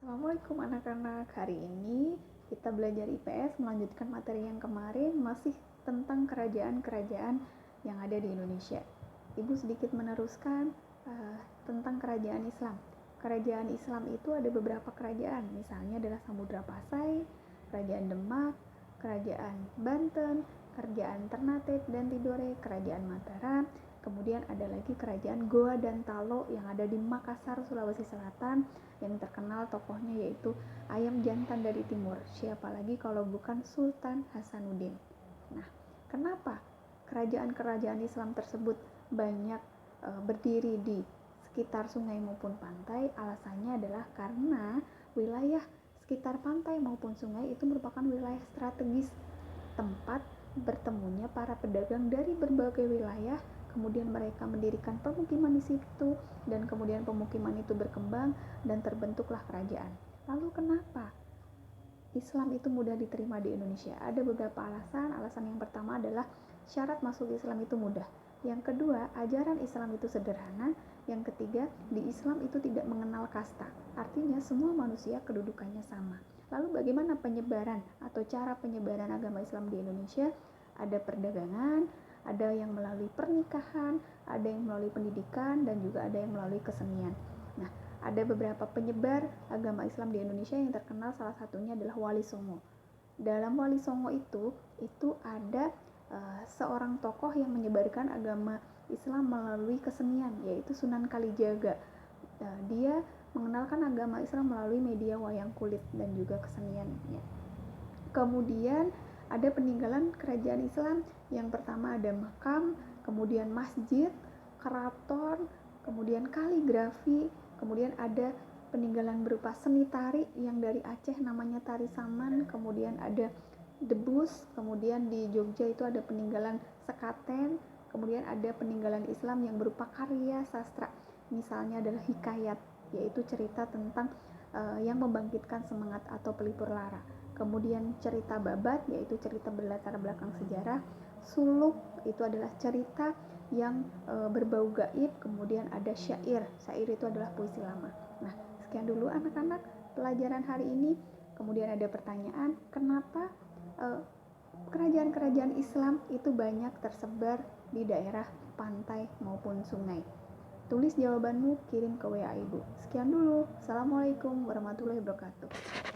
Assalamualaikum anak-anak. Hari ini kita belajar IPS melanjutkan materi yang kemarin, masih tentang kerajaan-kerajaan yang ada di Indonesia. Ibu sedikit meneruskan tentang kerajaan Islam. Kerajaan Islam itu ada beberapa kerajaan, misalnya adalah Samudra Pasai, Kerajaan Demak, Kerajaan Banten, Kerajaan Ternate dan Tidore, Kerajaan Mataram. Kemudian ada lagi Kerajaan Goa dan Talo yang ada di Makassar, Sulawesi Selatan, yang terkenal tokohnya yaitu Ayam Jantan dari Timur. Siapa lagi kalau bukan Sultan Hasanuddin. Nah, kenapa kerajaan-kerajaan Islam tersebut banyak berdiri di sekitar sungai maupun pantai? Alasannya adalah karena wilayah sekitar pantai maupun sungai itu merupakan wilayah strategis, tempat bertemunya para pedagang dari berbagai wilayah. Kemudian mereka mendirikan pemukiman di situ, dan kemudian pemukiman itu berkembang dan terbentuklah kerajaan. Lalu kenapa Islam itu mudah diterima di Indonesia? Ada beberapa alasan. Alasan yang pertama adalah syarat masuk Islam itu mudah. Yang kedua, ajaran Islam itu sederhana. Yang ketiga, di Islam itu tidak mengenal kasta. Artinya semua manusia kedudukannya sama. Lalu bagaimana penyebaran atau cara penyebaran agama Islam di Indonesia? Ada perdagangan, ada yang melalui pernikahan, ada yang melalui pendidikan, dan juga ada yang melalui kesenian. Nah, ada beberapa penyebar agama Islam di Indonesia yang terkenal, salah satunya adalah Wali Songo. Dalam Wali Songo itu ada seorang tokoh yang menyebarkan agama Islam melalui kesenian, yaitu Sunan Kalijaga. Dia mengenalkan agama Islam melalui media wayang kulit dan juga keseniannya. Kemudian ada peninggalan kerajaan Islam. Yang pertama ada makam, kemudian masjid, keraton, kemudian kaligrafi, kemudian ada peninggalan berupa seni tari yang dari Aceh namanya tari saman, kemudian ada debus, kemudian di Jogja itu ada peninggalan sekaten, kemudian ada peninggalan Islam yang berupa karya sastra, misalnya adalah hikayat, yaitu cerita tentang yang membangkitkan semangat atau pelipur lara. Kemudian cerita babat, yaitu cerita berlatar belakang sejarah. Suluk itu adalah cerita yang berbau gaib. Kemudian ada syair. Syair itu adalah puisi lama. Nah, sekian dulu anak-anak pelajaran hari ini. Kemudian ada pertanyaan, kenapa kerajaan-kerajaan Islam itu banyak tersebar di daerah pantai maupun sungai? Tulis jawabanmu, kirim ke WA Ibu. Sekian dulu. Assalamualaikum warahmatullahi wabarakatuh.